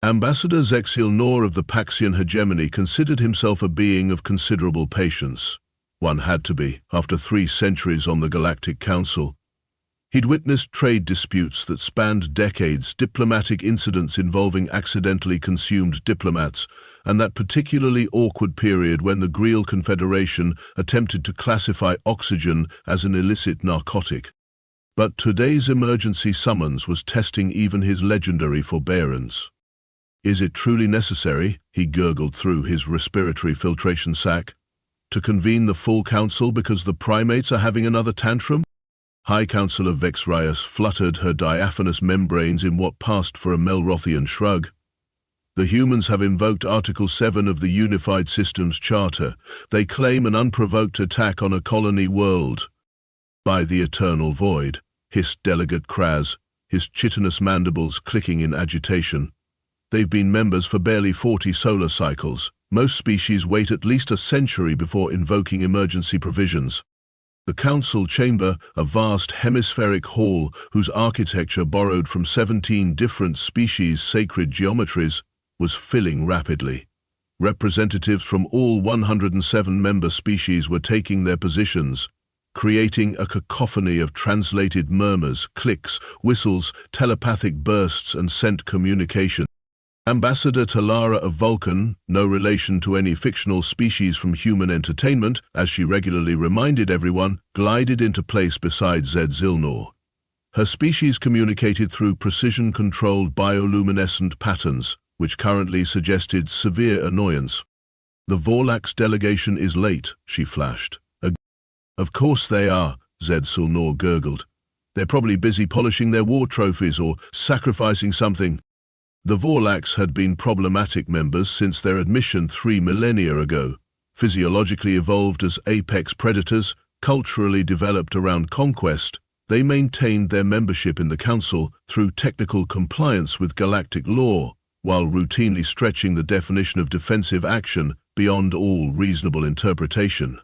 Ambassador Zexil-Nor of the Paxian hegemony considered himself a being of considerable patience. One had to be, after 3 centuries on the Galactic Council. He'd witnessed trade disputes that spanned decades, diplomatic incidents involving accidentally consumed diplomats, and that particularly awkward period when the Greel Confederation attempted to classify oxygen as an illicit narcotic. But today's emergency summons was testing even his legendary forbearance. Is it truly necessary, he gurgled through his respiratory filtration sac, to convene the full council because the primates are having another tantrum? High Councillor Vexrius fluttered her diaphanous membranes in what passed for a Melrothian shrug. The humans have invoked Article 7 of the Unified Systems Charter. They claim an unprovoked attack on a colony world. By the eternal void, hissed Delegate Kraz, his chitinous mandibles clicking in agitation. They've been members for barely 40 solar cycles. Most species wait at least a century before invoking emergency provisions. The council chamber, a vast hemispheric hall whose architecture borrowed from 17 different species' sacred geometries, was filling rapidly. Representatives from all 107 member species were taking their positions, creating a cacophony of translated murmurs, clicks, whistles, telepathic bursts, and scent communication. Ambassador Talara of Vulcan, no relation to any fictional species from human entertainment, as she regularly reminded everyone, glided into place beside Zexil-Nor. Her species communicated through precision-controlled bioluminescent patterns, which currently suggested severe annoyance. The Vor'lax delegation is late, she flashed. Of course they are, Zexil-Nor gurgled. They're probably busy polishing their war trophies or sacrificing something. The Vor'lax had been problematic members since their admission 3 millennia ago. Physiologically evolved as apex predators, culturally developed around conquest, they maintained their membership in the Council through technical compliance with galactic law, while routinely stretching the definition of defensive action beyond all reasonable interpretation.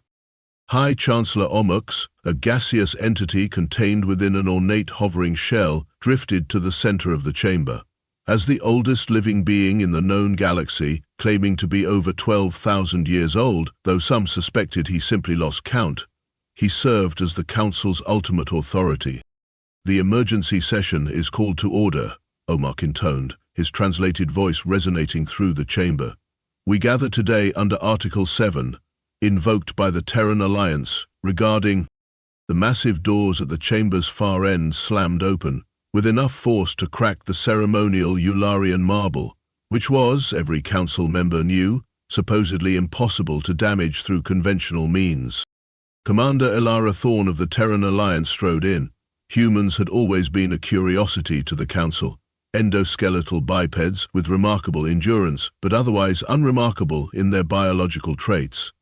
High Chancellor Orcs, a gaseous entity contained within an ornate hovering shell, drifted to the center of the chamber. As the oldest living being in the known galaxy, claiming to be over 12,000 years old, though some suspected he simply lost count, he served as the Council's ultimate authority. The emergency session is called to order, Orcs intoned, his translated voice resonating through the chamber. We gather today under Article 7, invoked by the Terran Alliance, regarding... The massive doors at the chamber's far end slammed open, with enough force to crack the ceremonial Eularian marble, which was, every council member knew, supposedly impossible to damage through conventional means. Commander Elara Thorne of the Terran Alliance strode in. Humans had always been a curiosity to the council, endoskeletal bipeds with remarkable endurance, but otherwise unremarkable in their biological traits.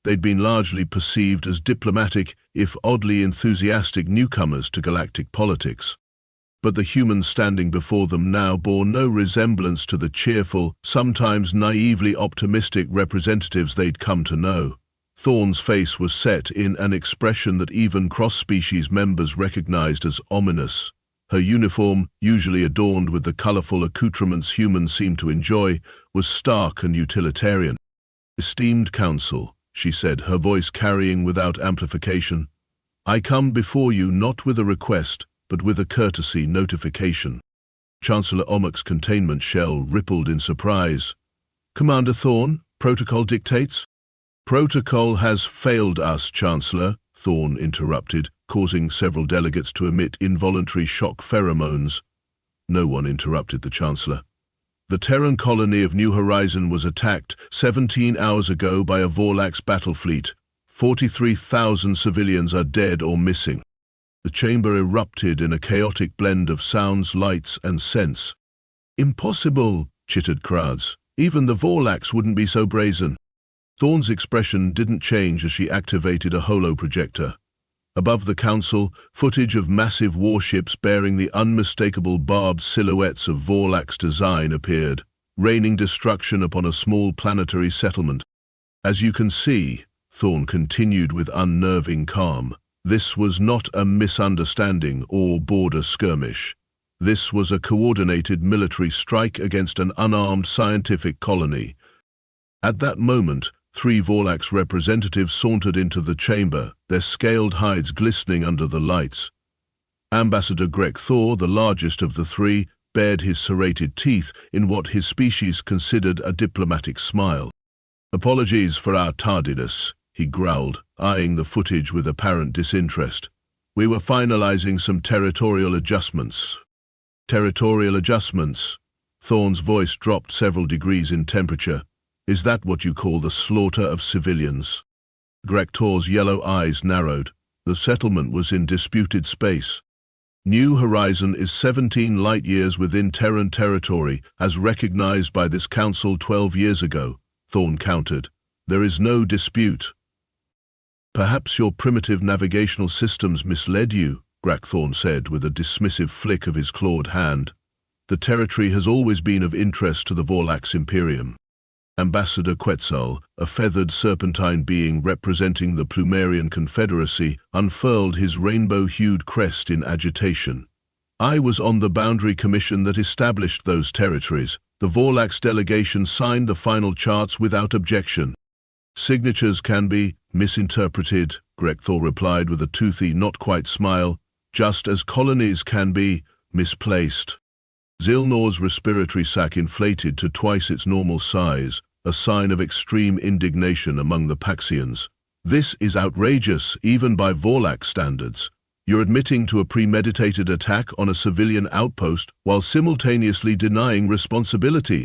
They'd been largely perceived as diplomatic, if oddly enthusiastic newcomers to galactic politics. But the humans standing before them now bore no resemblance to the cheerful, sometimes naively optimistic representatives they'd come to know. Thorne's face was set in an expression that even cross-species members recognized as ominous. Her uniform, usually adorned with the colorful accoutrements humans seemed to enjoy, was stark and utilitarian. Esteemed Council, she said, her voice carrying without amplification, I come before you not with a request, but with a courtesy notification. Chancellor Orcs' containment shell rippled in surprise. Commander Thorne, protocol dictates? Protocol has failed us, Chancellor, Thorne interrupted, causing several delegates to emit involuntary shock pheromones. No one interrupted the Chancellor. The Terran colony of New Horizon was attacked 17 hours ago by a Vor'lax battle fleet. 43,000 civilians are dead or missing. The chamber erupted in a chaotic blend of sounds, lights, and scents. Impossible, chittered Kraz. Even the Vor'lax wouldn't be so brazen. Thorne's expression didn't change as she activated a holoprojector. Above the council, footage of massive warships bearing the unmistakable barbed silhouettes of Vor'lax design appeared, raining destruction upon a small planetary settlement. As you can see, Thorne continued with unnerving calm, this was not a misunderstanding or border skirmish. This was a coordinated military strike against an unarmed scientific colony. At that moment, 3 Vor'lax representatives sauntered into the chamber, their scaled hides glistening under the lights. Ambassador Greg Thor, the largest of the 3, bared his serrated teeth in what his species considered a diplomatic smile. "Apologies for our tardiness," he growled, eyeing the footage with apparent disinterest. "We were finalizing some territorial adjustments." "Territorial adjustments?" Thorne's voice dropped several degrees in temperature. "Is that what you call the slaughter of civilians?" Greg Thor's yellow eyes narrowed. The settlement was in disputed space. New Horizon is 17 light-years within Terran territory, as recognized by this council 12 years ago, Thorne countered. "There is no dispute." "Perhaps your primitive navigational systems misled you," Greg Thorne said with a dismissive flick of his clawed hand. "The territory has always been of interest to the Vor'lax Imperium." Ambassador Quetzal, a feathered serpentine being representing the Plumerian Confederacy, unfurled his rainbow-hued crest in agitation. "I was on the boundary commission that established those territories. The Vor'lax delegation signed the final charts without objection." "Signatures can be misinterpreted," Greg Thor replied with a toothy, not-quite smile, "just as colonies can be misplaced." Zilnor's respiratory sac inflated to twice its normal size, a sign of extreme indignation among the Paxians. "This is outrageous, even by Vor'lax standards. You're admitting to a premeditated attack on a civilian outpost while simultaneously denying responsibility."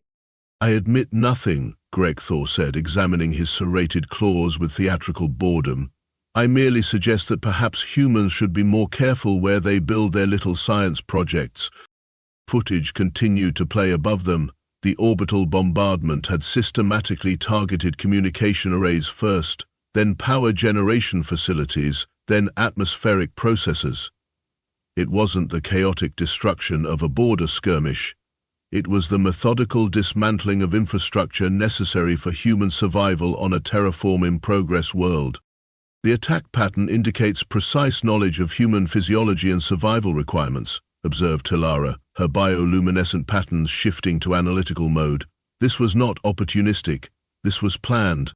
"I admit nothing," Greg Thor said, examining his serrated claws with theatrical boredom. "I merely suggest that perhaps humans should be more careful where they build their little science projects." Footage continued to play above them. The orbital bombardment had systematically targeted communication arrays first, then power generation facilities, then atmospheric processors. It wasn't the chaotic destruction of a border skirmish. It was the methodical dismantling of infrastructure necessary for human survival on a terraform-in-progress world. "The attack pattern indicates precise knowledge of human physiology and survival requirements," observed Elara, her bioluminescent patterns shifting to analytical mode. "This was not opportunistic. This was planned."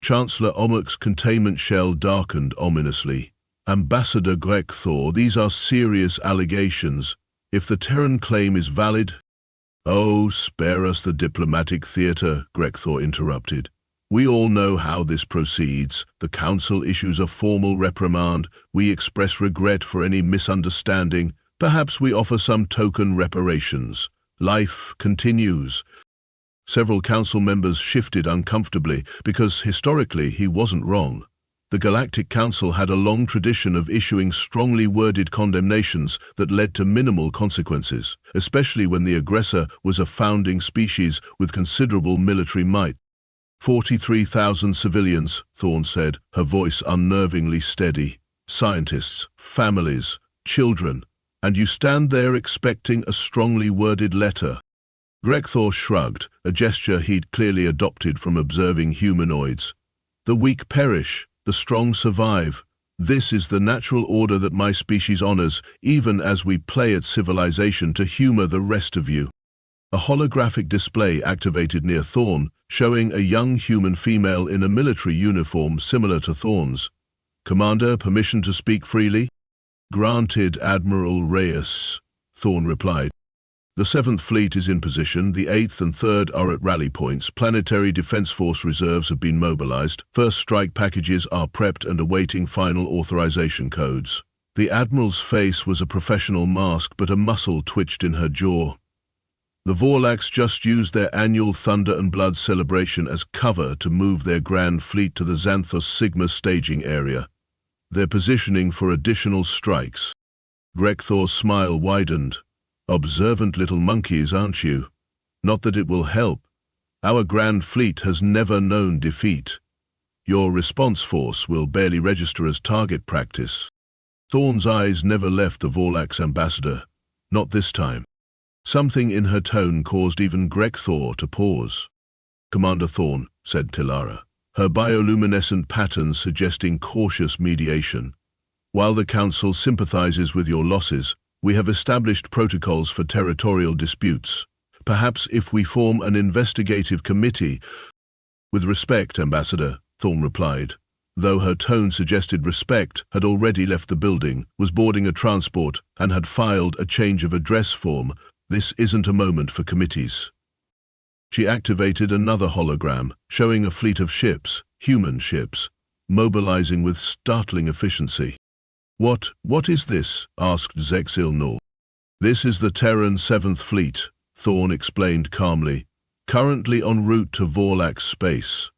Chancellor Omuk's containment shell darkened ominously. "Ambassador Greg Thor, these are serious allegations. If the Terran claim is valid—" "Oh, spare us the diplomatic theater," Greg Thor interrupted. "We all know how this proceeds. The Council issues a formal reprimand. We express regret for any misunderstanding. Perhaps we offer some token reparations. Life continues." Several council members shifted uncomfortably because, historically, he wasn't wrong. The Galactic Council had a long tradition of issuing strongly worded condemnations that led to minimal consequences, especially when the aggressor was a founding species with considerable military might. 43,000 civilians, Thorne said, her voice unnervingly steady. "Scientists, families, children. And you stand there expecting a strongly worded letter." Greg Thor shrugged, a gesture he'd clearly adopted from observing humanoids. "The weak perish, the strong survive. This is the natural order that my species honors, even as we play at civilization to humor the rest of you." A holographic display activated near Thorne, showing a young human female in a military uniform similar to Thorne's. "Commander, permission to speak freely?" "Granted, Admiral Reyes," Thorne replied. "The 7th Fleet is in position, the 8th and 3rd are at rally points, Planetary Defense Force reserves have been mobilized, first strike packages are prepped and awaiting final authorization codes." The Admiral's face was a professional mask, but a muscle twitched in her jaw. "The Vor'lax just used their annual Thunder and Blood celebration as cover to move their Grand Fleet to the Xanthos Sigma staging area. They're positioning for additional strikes." Greg Thor's smile widened. "Observant little monkeys, aren't you? Not that it will help. Our Grand Fleet has never known defeat. Your response force will barely register as target practice." Thorne's eyes never left the Vor'lax ambassador. Not this time. Something in her tone caused even Greg Thor to pause. "Commander Thorne," said Elara, her bioluminescent patterns suggesting cautious mediation. "While the Council sympathizes with your losses, We have established protocols for territorial disputes. Perhaps if we form an investigative committee—" "With respect, Ambassador," Thorne replied, though her tone suggested respect, had already left the building, was boarding a transport, and had filed a change of address form. "This isn't a moment for committees." She activated another hologram, showing a fleet of ships, human ships, mobilizing with startling efficiency. What is this?" asked Zexil-Nor. "This is the Terran 7th Fleet," Thorne explained calmly, "currently en route to Vor'lax space."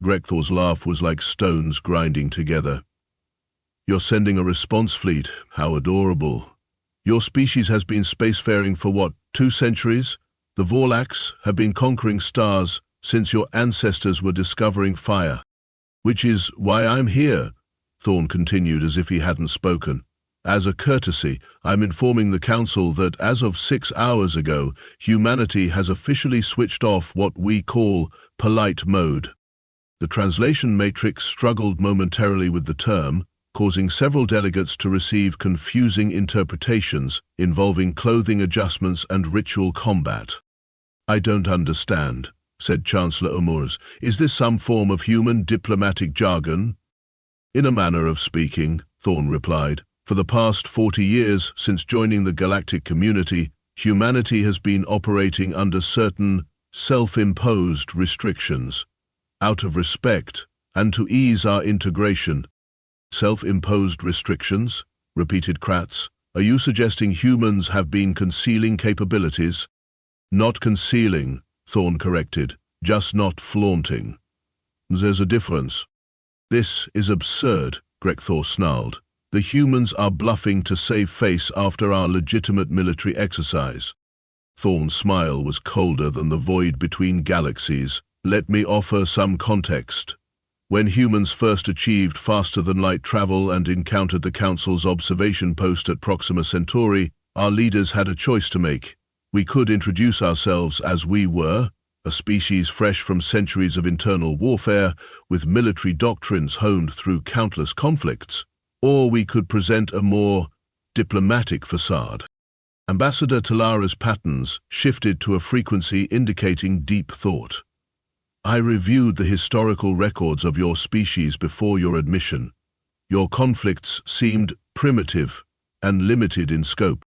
Grekthor's laugh was like stones grinding together. "You're sending a response fleet? How adorable. Your species has been spacefaring for what, 2 centuries? The Vor'lax have been conquering stars since your ancestors were discovering fire. Which is why I'm here," Thorne continued as if he hadn't spoken. "As a courtesy, I'm informing the Council that as of 6 hours ago, humanity has officially switched off what we call polite mode." The translation matrix struggled momentarily with the term, causing several delegates to receive confusing interpretations involving clothing adjustments and ritual combat. "I don't understand," said Chancellor Umurs. "Is this some form of human diplomatic jargon?" "In a manner of speaking," Thorne replied. "For the past 40 years, since joining the galactic community, humanity has been operating under certain self-imposed restrictions. Out of respect, and to ease our integration." "Self-imposed restrictions?" repeated Kratz. "Are you suggesting humans have been concealing capabilities?" "Not concealing," Thorne corrected, "just not flaunting. There's a difference." "This is absurd," Grekthor snarled. "The humans are bluffing to save face after our legitimate military exercise." Thorne's smile was colder than the void between galaxies. "Let me offer some context. When humans first achieved faster-than-light travel and encountered the Council's observation post at Proxima Centauri, our leaders had a choice to make. We could introduce ourselves as we were, a species fresh from centuries of internal warfare, with military doctrines honed through countless conflicts, or we could present a more diplomatic facade." Ambassador Talara's patterns shifted to a frequency indicating deep thought. "I reviewed the historical records of your species before your admission. Your conflicts seemed primitive and limited in scope."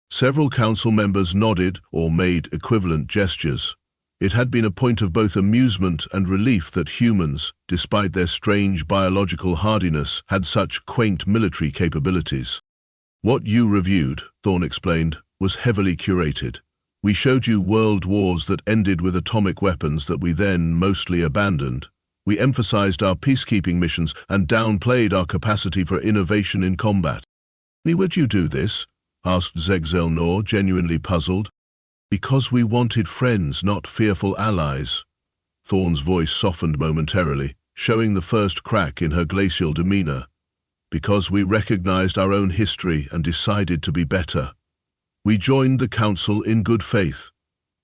Several council members nodded or made equivalent gestures. It had been a point of both amusement and relief that humans, despite their strange biological hardiness, had such quaint military capabilities. "What you reviewed," Thorne explained, "was heavily curated. We showed you world wars that ended with atomic weapons that we then mostly abandoned. We emphasized our peacekeeping missions and downplayed our capacity for innovation in combat." "Would you do this?" asked Zexil-Nor, genuinely puzzled. "Because we wanted friends, not fearful allies." Thorne's voice softened momentarily, showing the first crack in her glacial demeanor. "Because we recognized our own history and decided to be better. We joined the Council in good faith,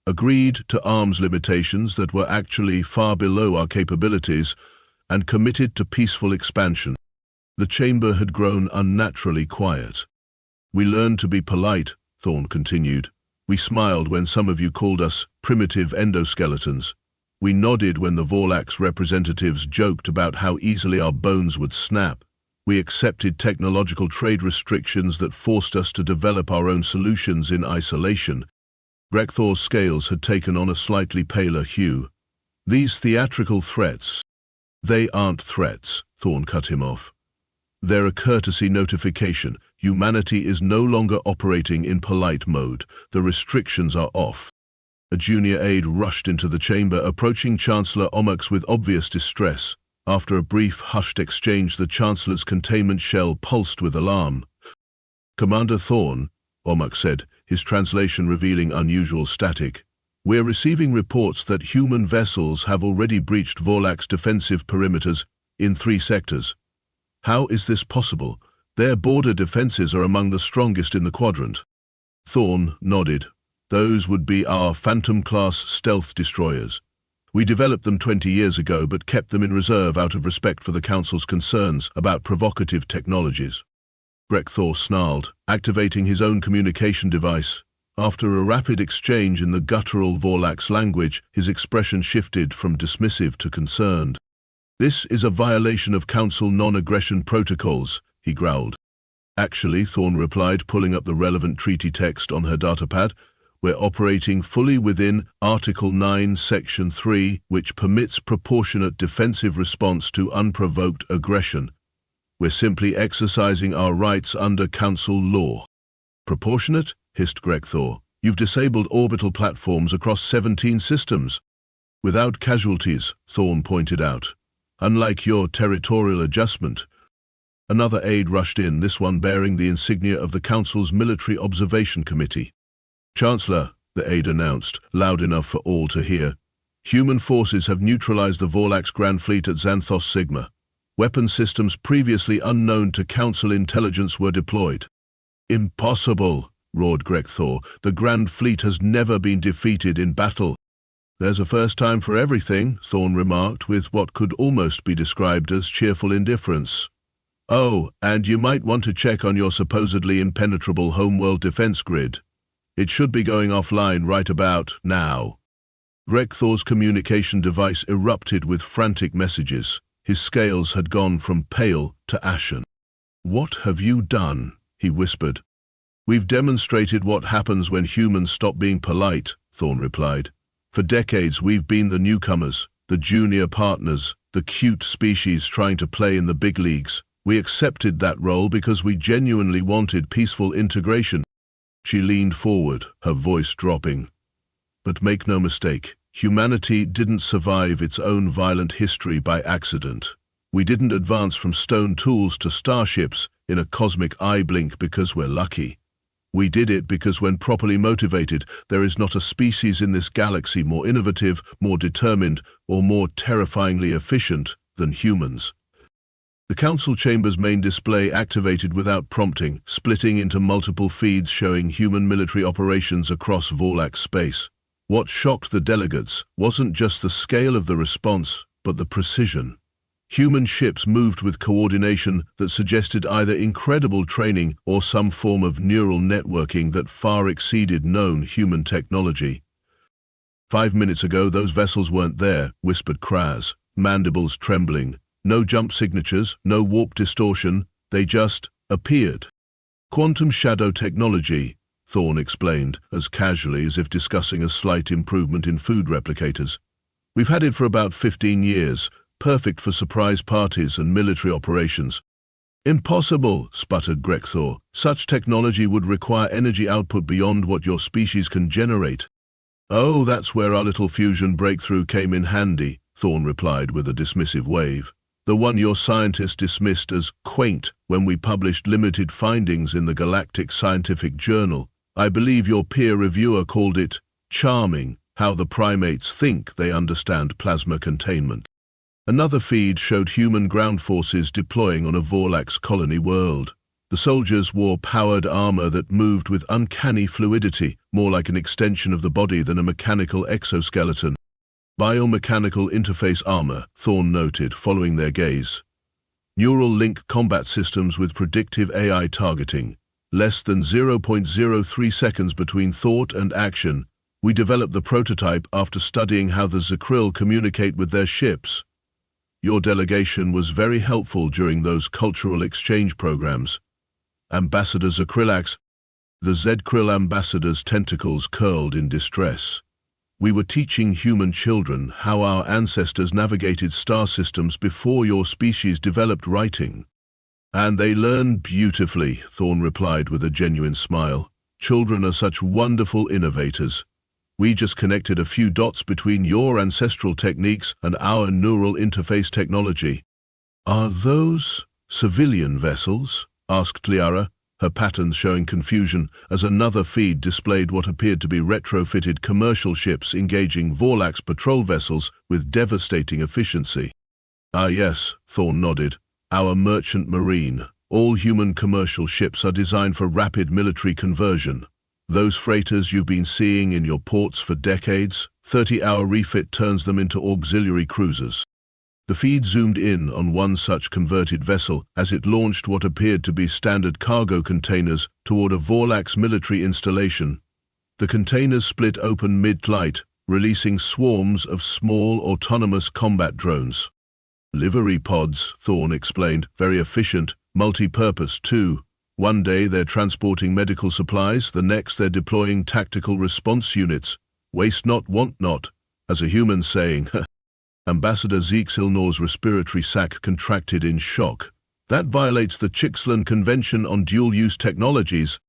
agreed to arms limitations that were actually far below our capabilities, and committed to peaceful expansion." The chamber had grown unnaturally quiet. "We learned to be polite," Thorne continued. "We smiled when some of you called us primitive endoskeletons. We nodded when the Vor'lax representatives joked about how easily our bones would snap. We accepted technological trade restrictions that forced us to develop our own solutions in isolation." Grekthor's scales had taken on a slightly paler hue. "These theatrical threats—" "They aren't threats," Thorne cut him off. "They're a courtesy notification. Humanity is no longer operating in polite mode. The restrictions are off." A junior aide rushed into the chamber, approaching Chancellor Omux with obvious distress. After a brief, hushed exchange, the Chancellor's containment shell pulsed with alarm. "Commander Thorne," Omux said, his translation revealing unusual static, "we're receiving reports that human vessels have already breached Vor'lax defensive perimeters in 3 sectors. How is this possible? Their border defenses are among the strongest in the quadrant." Thorne nodded. "Those would be our Phantom-class stealth destroyers. We developed them 20 years ago, but kept them in reserve out of respect for the Council's concerns about provocative technologies." Thor snarled, activating his own communication device. After a rapid exchange in the guttural Vor'lax language, his expression shifted from dismissive to concerned. "This is a violation of Council non-aggression protocols," he growled. "Actually," Thorne replied, pulling up the relevant treaty text on her datapad, "we're operating fully within Article 9, Section 3, which permits proportionate defensive response to unprovoked aggression. We're simply exercising our rights under Council law." "Proportionate?" hissed Thor. "You've disabled orbital platforms across 17 systems." "Without casualties," Thorne pointed out. "Unlike your territorial adjustment." Another aide rushed in, this one bearing the insignia of the Council's Military Observation Committee. "Chancellor," the aide announced, loud enough for all to hear, "human forces have neutralized the Vor'lax Grand Fleet at Xanthos Sigma. Weapon systems previously unknown to Council intelligence were deployed." "Impossible," roared Thor. "The Grand Fleet has never been defeated in battle." "There's a first time for everything," Thorne remarked with what could almost be described as cheerful indifference. "Oh, and you might want to check on your supposedly impenetrable homeworld defense grid. It should be going offline right about now." Thor's communication device erupted with frantic messages. His scales had gone from pale to ashen. "What have you done?" he whispered. "We've demonstrated what happens when humans stop being polite," Thorne replied. "For decades we've been the newcomers, the junior partners, the cute species trying to play in the big leagues. We accepted that role because we genuinely wanted peaceful integration." She leaned forward, her voice dropping. "But make no mistake, humanity didn't survive its own violent history by accident. We didn't advance from stone tools to starships in a cosmic eye blink because we're lucky. We did it because when properly motivated, there is not a species in this galaxy more innovative, more determined, or more terrifyingly efficient than humans." The Council Chamber's main display activated without prompting, splitting into multiple feeds showing human military operations across Vor'lax space. What shocked the delegates wasn't just the scale of the response, but the precision. Human ships moved with coordination that suggested either incredible training or some form of neural networking that far exceeded known human technology. "5 minutes ago, those vessels weren't there," whispered Kraz, mandibles trembling. "No jump signatures, no warp distortion, they just appeared." "Quantum shadow technology," Thorne explained, as casually as if discussing a slight improvement in food replicators. "We've had it for about 15 years, perfect for surprise parties and military operations." "Impossible," sputtered Thor. "Such technology would require energy output beyond what your species can generate." "Oh, that's where our little fusion breakthrough came in handy," Thorne replied with a dismissive wave. "The one your scientists dismissed as quaint when we published limited findings in the Galactic Scientific Journal. I believe your peer reviewer called it charming, how the primates think they understand plasma containment." Another feed showed human ground forces deploying on a Vor'lax colony world. The soldiers wore powered armor that moved with uncanny fluidity, more like an extension of the body than a mechanical exoskeleton. "Biomechanical interface armor," Thorne noted, following their gaze. "Neural link combat systems with predictive AI targeting. Less than 0.03 seconds between thought and action. We developed the prototype after studying how the Zakrill communicate with their ships. Your delegation was very helpful during those cultural exchange programs." Ambassador Zakrillax, the Zkrill ambassador's tentacles curled in distress. "We were teaching human children how our ancestors navigated star systems before your species developed writing." "And they learned beautifully," Thorne replied with a genuine smile. "Children are such wonderful innovators. We just connected a few dots between your ancestral techniques and our neural interface technology." "Are those civilian vessels?" asked Elara, her patterns showing confusion as another feed displayed what appeared to be retrofitted commercial ships engaging Vor'lax patrol vessels with devastating efficiency. "Ah yes," Thorne nodded. "Our merchant marine. All human commercial ships are designed for rapid military conversion. Those freighters you've been seeing in your ports for decades, 30-hour refit turns them into auxiliary cruisers." The feed zoomed in on one such converted vessel as it launched what appeared to be standard cargo containers toward a Vor'lax military installation. The containers split open mid-flight, releasing swarms of small autonomous combat drones. Livery pods, Thorne explained, very efficient, multi-purpose too. One day they're transporting medical supplies, the next they're deploying tactical response units. Waste not, want not, as a human saying. Ambassador Zeke's respiratory sac contracted in shock. That violates the Chixlan Convention on Dual-Use Technologies.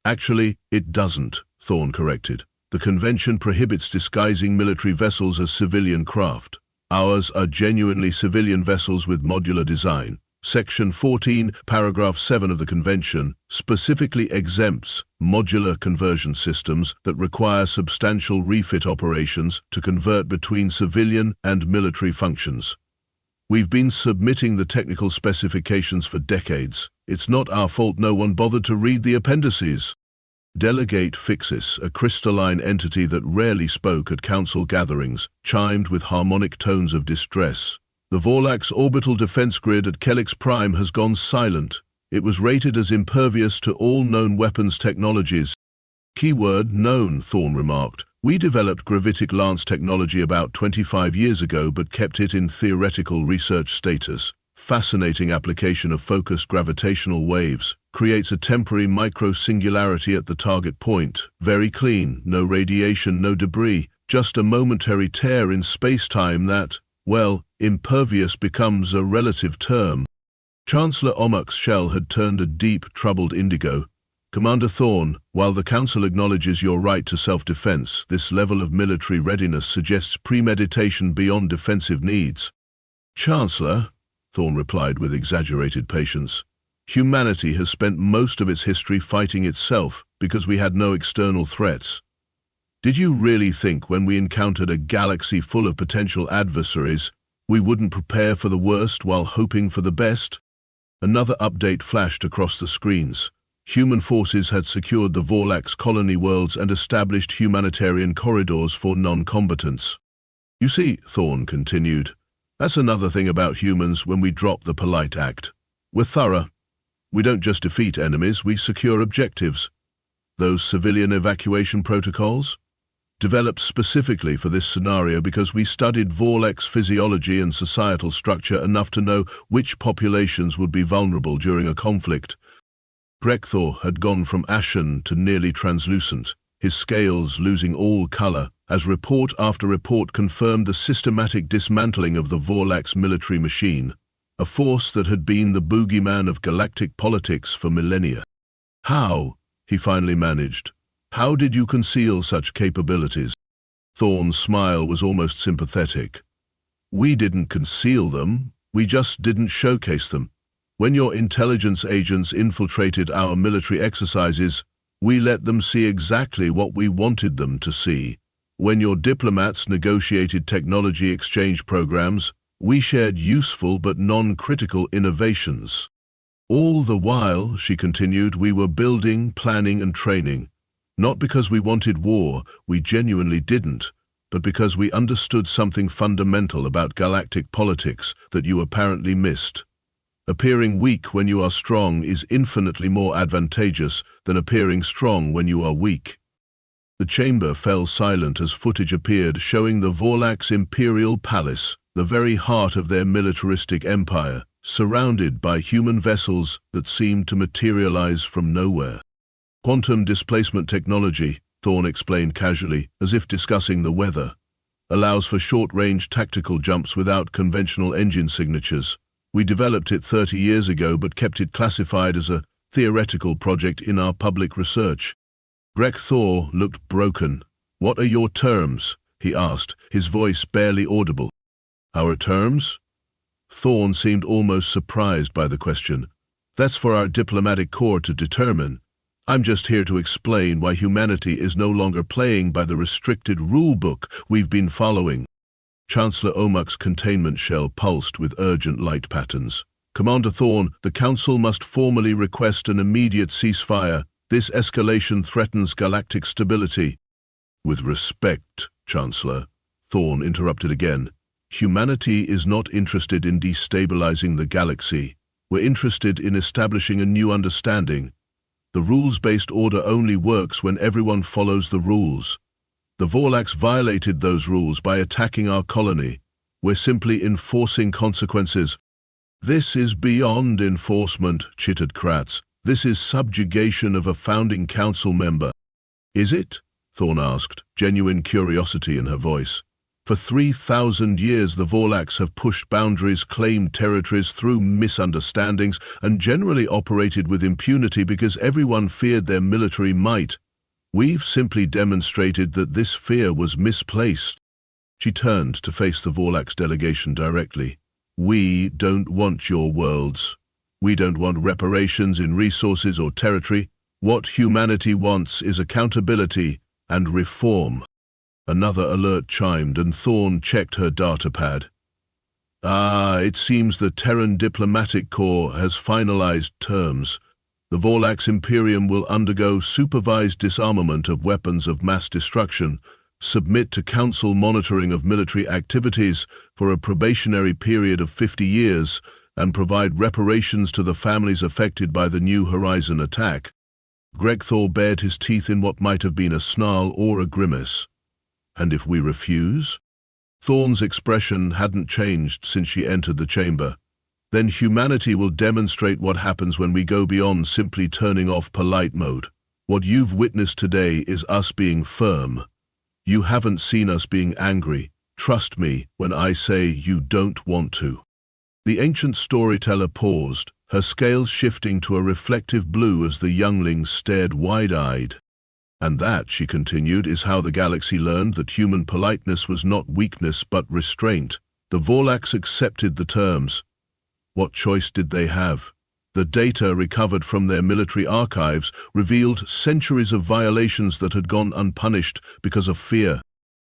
Actually, it doesn't, Thorne corrected. The convention prohibits disguising military vessels as civilian craft. Ours are genuinely civilian vessels with modular design. Section 14, paragraph 7 of the convention specifically exempts modular conversion systems that require substantial refit operations to convert between civilian and military functions. We've been submitting the technical specifications for decades. It's not our fault no one bothered to read the appendices. Delegate Fixis, a crystalline entity that rarely spoke at council gatherings, chimed with harmonic tones of distress. The Vor'lax orbital defense grid at Kelix Prime has gone silent. It was rated as impervious to all known weapons technologies. Keyword known, Thorne remarked. We developed gravitic lance technology about 25 years ago but kept it in theoretical research status. Fascinating application of focused gravitational waves. Creates a temporary micro-singularity at the target point. Very clean, no radiation, no debris. Just a momentary tear in space-time that, well, impervious becomes a relative term. Chancellor Omuk's shell had turned a deep, troubled indigo. Commander Thorne, while the Council acknowledges your right to self-defense, this level of military readiness suggests premeditation beyond defensive needs. Chancellor, Thorne replied with exaggerated patience, humanity has spent most of its history fighting itself because we had no external threats. Did you really think when we encountered a galaxy full of potential adversaries, we wouldn't prepare for the worst while hoping for the best? Another update flashed across the screens. Human forces had secured the Vor'lax colony worlds and established humanitarian corridors for non-combatants. You see, Thorne continued, that's another thing about humans when we drop the polite act. We're thorough. We don't just defeat enemies, we secure objectives. Those civilian evacuation protocols? Developed specifically for this scenario because we studied Vor'lax physiology and societal structure enough to know which populations would be vulnerable during a conflict. Grekthor had gone from ashen to nearly translucent, his scales losing all color, as report after report confirmed the systematic dismantling of the Vor'lax military machine, a force that had been the boogeyman of galactic politics for millennia. How, he finally managed, how did you conceal such capabilities? Thorne's smile was almost sympathetic. We didn't conceal them, we just didn't showcase them. When your intelligence agents infiltrated our military exercises, we let them see exactly what we wanted them to see. When your diplomats negotiated technology exchange programs, we shared useful but non-critical innovations. All the while, she continued, we were building, planning and training. Not because we wanted war, we genuinely didn't, but because we understood something fundamental about galactic politics that you apparently missed. Appearing weak when you are strong is infinitely more advantageous than appearing strong when you are weak. The chamber fell silent as footage appeared showing the Vor'lax Imperial Palace, the very heart of their militaristic empire, surrounded by human vessels that seemed to materialize from nowhere. Quantum displacement technology, Thorne explained casually, as if discussing the weather, allows for short-range tactical jumps without conventional engine signatures. We developed it 30 years ago but kept it classified as a theoretical project in our public research. Grekthor looked broken. What are your terms? He asked, his voice barely audible. Our terms? Thorne seemed almost surprised by the question. That's for our diplomatic corps to determine. I'm just here to explain why humanity is no longer playing by the restricted rule-book we've been following. Chancellor Omuk's containment shell pulsed with urgent light patterns. Commander Thorne, the Council must formally request an immediate ceasefire. This escalation threatens galactic stability. With respect, Chancellor, Thorne interrupted again. Humanity is not interested in destabilizing the galaxy. We're interested in establishing a new understanding. The rules-based order only works when everyone follows the rules. The Vor'lax violated those rules by attacking our colony. We're simply enforcing consequences. This is beyond enforcement, chittered Kratz. This is subjugation of a founding council member. Is it? Thorne asked, genuine curiosity in her voice. For 3,000 years, the Vor'lax have pushed boundaries, claimed territories through misunderstandings, and generally operated with impunity because everyone feared their military might. We've simply demonstrated that this fear was misplaced. She turned to face the Vor'lax delegation directly. We don't want your worlds. We don't want reparations in resources or territory. What humanity wants is accountability and reform. Another alert chimed, and Thorne checked her datapad. It seems the Terran Diplomatic Corps has finalized terms. The Vor'lax Imperium will undergo supervised disarmament of weapons of mass destruction, submit to Council monitoring of military activities for a probationary period of 50 years, and provide reparations to the families affected by the New Horizon attack. Gregthor bared his teeth in what might have been a snarl or a grimace. And if we refuse? Thorne's expression hadn't changed since she entered the chamber. Then humanity will demonstrate what happens when we go beyond simply turning off polite mode. What you've witnessed today is us being firm. You haven't seen us being angry. Trust me when I say you don't want to. The ancient storyteller paused, her scales shifting to a reflective blue as the youngling stared wide-eyed. And that, she continued, is how the galaxy learned that human politeness was not weakness but restraint. The Vor'lax accepted the terms. What choice did they have? The data recovered from their military archives revealed centuries of violations that had gone unpunished because of fear.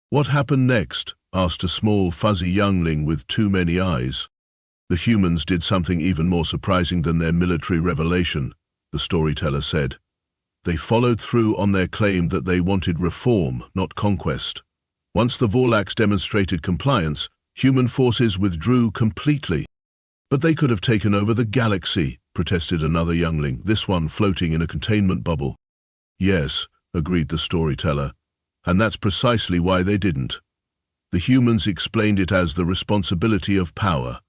What happened next? Asked a small, fuzzy youngling with too many eyes. The humans did something even more surprising than their military revelation, the storyteller said. They followed through on their claim that they wanted reform, not conquest. Once the Vor'lax demonstrated compliance, human forces withdrew completely. But they could have taken over the galaxy, protested another youngling, this one floating in a containment bubble. Yes, agreed the storyteller, and that's precisely why they didn't. The humans explained it as the responsibility of power.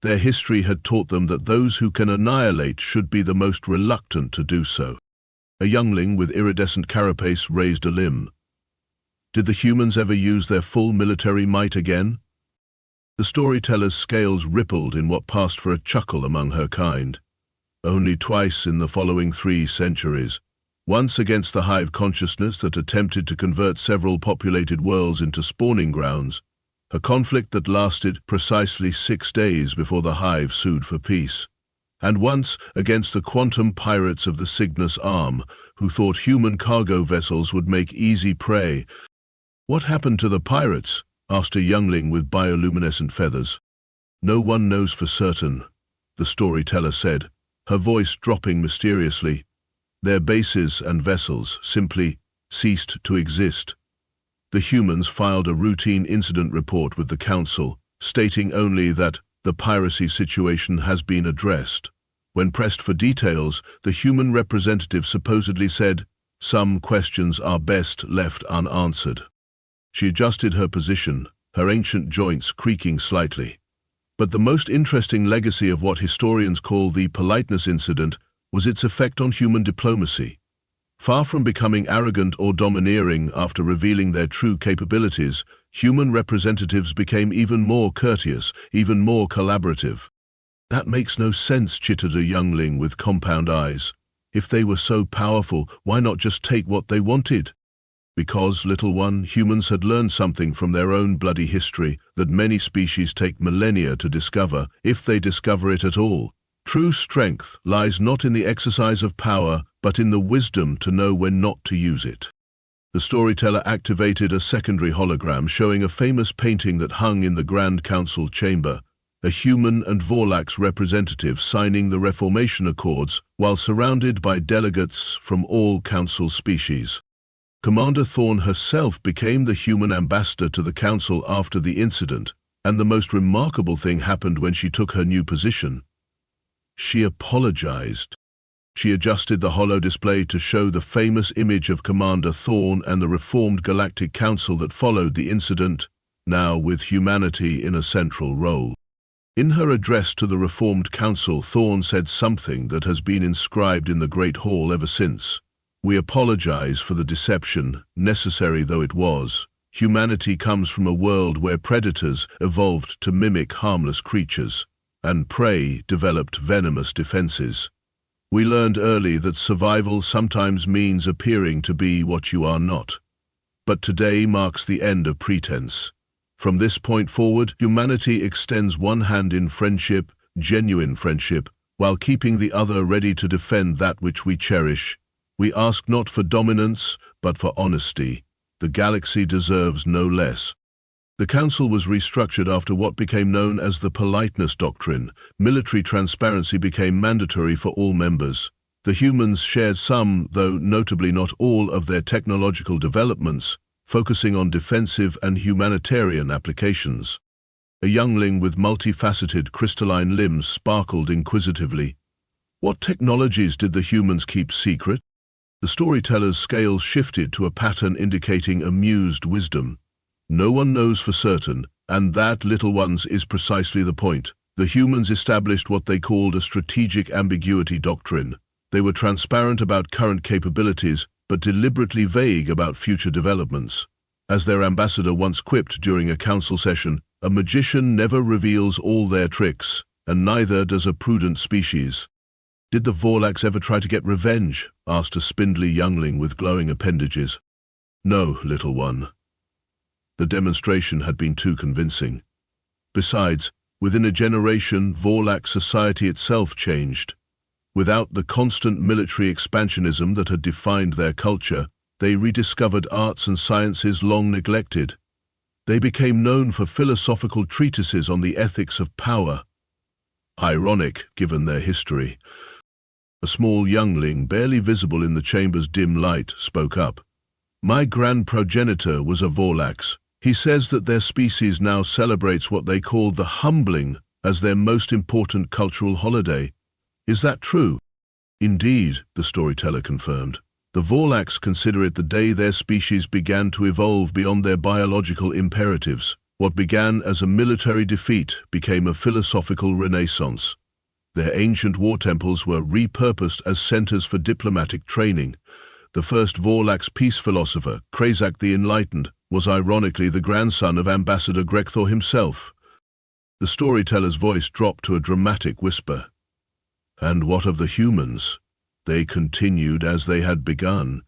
Their history had taught them that those who can annihilate should be the most reluctant to do so. A youngling with iridescent carapace raised a limb. Did the humans ever use their full military might again? The storyteller's scales rippled in what passed for a chuckle among her kind. Only twice in the following 3 centuries. Once against the hive consciousness that attempted to convert several populated worlds into spawning grounds, a conflict that lasted precisely 6 days before the hive sued for peace. And once against the quantum pirates of the Cygnus Arm, who thought human cargo vessels would make easy prey. What happened to the pirates? Asked a youngling with bioluminescent feathers. No one knows for certain, the storyteller said, her voice dropping mysteriously. Their bases and vessels simply ceased to exist. The humans filed a routine incident report with the Council, stating only that the piracy situation has been addressed. When pressed for details, the human representative supposedly said, "Some questions are best left unanswered." She adjusted her position, her ancient joints creaking slightly. But the most interesting legacy of what historians call the politeness incident was its effect on human diplomacy. Far from becoming arrogant or domineering after revealing their true capabilities, human representatives became even more courteous, even more collaborative. That makes no sense, chittered a youngling with compound eyes. If they were so powerful, why not just take what they wanted? Because, little one, humans had learned something from their own bloody history that many species take millennia to discover, if they discover it at all. True strength lies not in the exercise of power, but in the wisdom to know when not to use it. The storyteller activated a secondary hologram showing a famous painting that hung in the Grand Council chamber, a human and Vor'lax representative signing the Reformation Accords while surrounded by delegates from all Council species. Commander Thorne herself became the human ambassador to the Council after the incident, And the most remarkable thing happened when she took her new position. She apologized. She adjusted the holo display to show the famous image of Commander Thorne and the reformed Galactic Council that followed the incident, now with humanity in a central role. In her address to the reformed council, Thorne said something that has been inscribed in the Great Hall ever since. "We apologize for the deception, necessary though it was. Humanity comes from a world where predators evolved to mimic harmless creatures, and prey developed venomous defenses. We learned early that survival sometimes means appearing to be what you are not. But today marks the end of pretense. From this point forward, humanity extends one hand in friendship, genuine friendship, while keeping the other ready to defend that which we cherish. We ask not for dominance, but for honesty. The galaxy deserves no less." The council was restructured after what became known as the politeness doctrine. Military transparency became mandatory for all members. The humans shared some, though notably not all, of their technological developments, focusing on defensive and humanitarian applications. A youngling with multifaceted crystalline limbs sparkled inquisitively. What technologies did the humans keep secret? The storyteller's scales shifted to a pattern indicating amused wisdom. "No one knows for certain, and that, little ones, is precisely the point. The humans established what they called a strategic ambiguity doctrine. They were transparent about current capabilities, but deliberately vague about future developments. As their ambassador once quipped during a council session, a magician never reveals all their tricks, and neither does a prudent species." "Did the Vor'lax ever try to get revenge?" asked a spindly youngling with glowing appendages. "No, little one. The demonstration had been too convincing. Besides, within a generation, Vor'lax society itself changed. Without the constant military expansionism that had defined their culture, they rediscovered arts and sciences long neglected. They became known for philosophical treatises on the ethics of power. Ironic, given their history. A small youngling, barely visible in the chamber's dim light, spoke up. "My grand progenitor was a Vor'lax. He says that their species now celebrates what they call the humbling as their most important cultural holiday. Is that true?" "Indeed," the storyteller confirmed. "The Vor'lax consider it the day their species began to evolve beyond their biological imperatives. What began as a military defeat became a philosophical renaissance. Their ancient war temples were repurposed as centers for diplomatic training. The first Vor'lax peace philosopher, Krazak the Enlightened, was ironically the grandson of Ambassador Grekthor himself." The storyteller's voice dropped to a dramatic whisper. "And what of the humans? They continued as they had begun,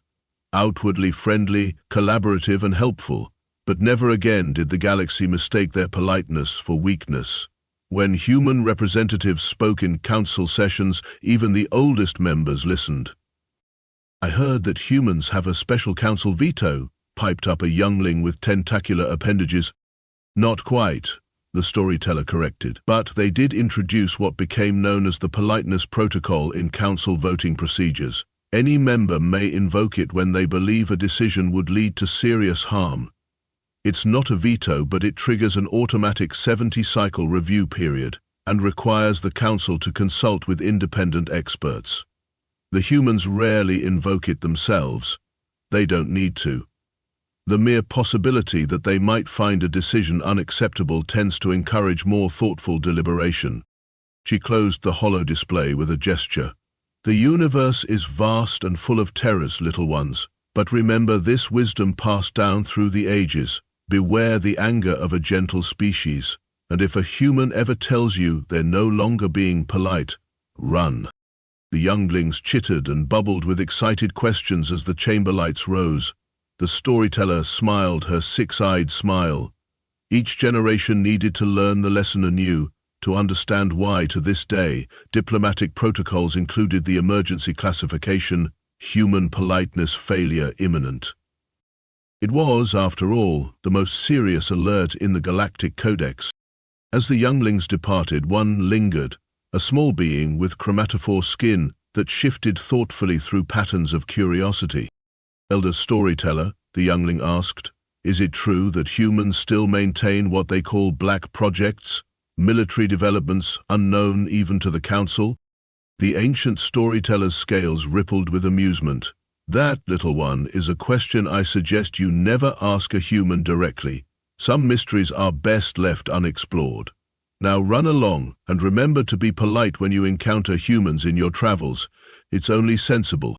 outwardly friendly, collaborative and helpful, but never again did the galaxy mistake their politeness for weakness. When human representatives spoke in council sessions, even the oldest members listened." "I heard that humans have a special council veto," piped up a youngling with tentacular appendages. "Not quite," the storyteller corrected, "but they did introduce what became known as the politeness protocol in council voting procedures. Any member may invoke it when they believe a decision would lead to serious harm. It's not a veto, but it triggers an automatic 70-cycle review period and requires the council to consult with independent experts. The humans rarely invoke it themselves. They don't need to. The mere possibility that they might find a decision unacceptable tends to encourage more thoughtful deliberation." She closed the holo display with a gesture. "The universe is vast and full of terrors, little ones, but remember this wisdom passed down through the ages. Beware the anger of a gentle species, and if a human ever tells you they're no longer being polite, run." The younglings chittered and bubbled with excited questions as the chamber lights rose. The storyteller smiled her six-eyed smile. Each generation needed to learn the lesson anew, to understand why, to this day, diplomatic protocols included the emergency classification, human politeness failure imminent. It was, after all, the most serious alert in the Galactic Codex. As the younglings departed, one lingered, a small being with chromatophore skin that shifted thoughtfully through patterns of curiosity. "Elder storyteller," the youngling asked, Is it true that humans still maintain what they call black projects, military developments unknown even to the Council? The ancient storyteller's scales rippled with amusement. That, little one, is a question I suggest you never ask a human directly. Some mysteries are best left unexplored. Now run along, and remember to be polite when you encounter humans in your travels. It's only sensible.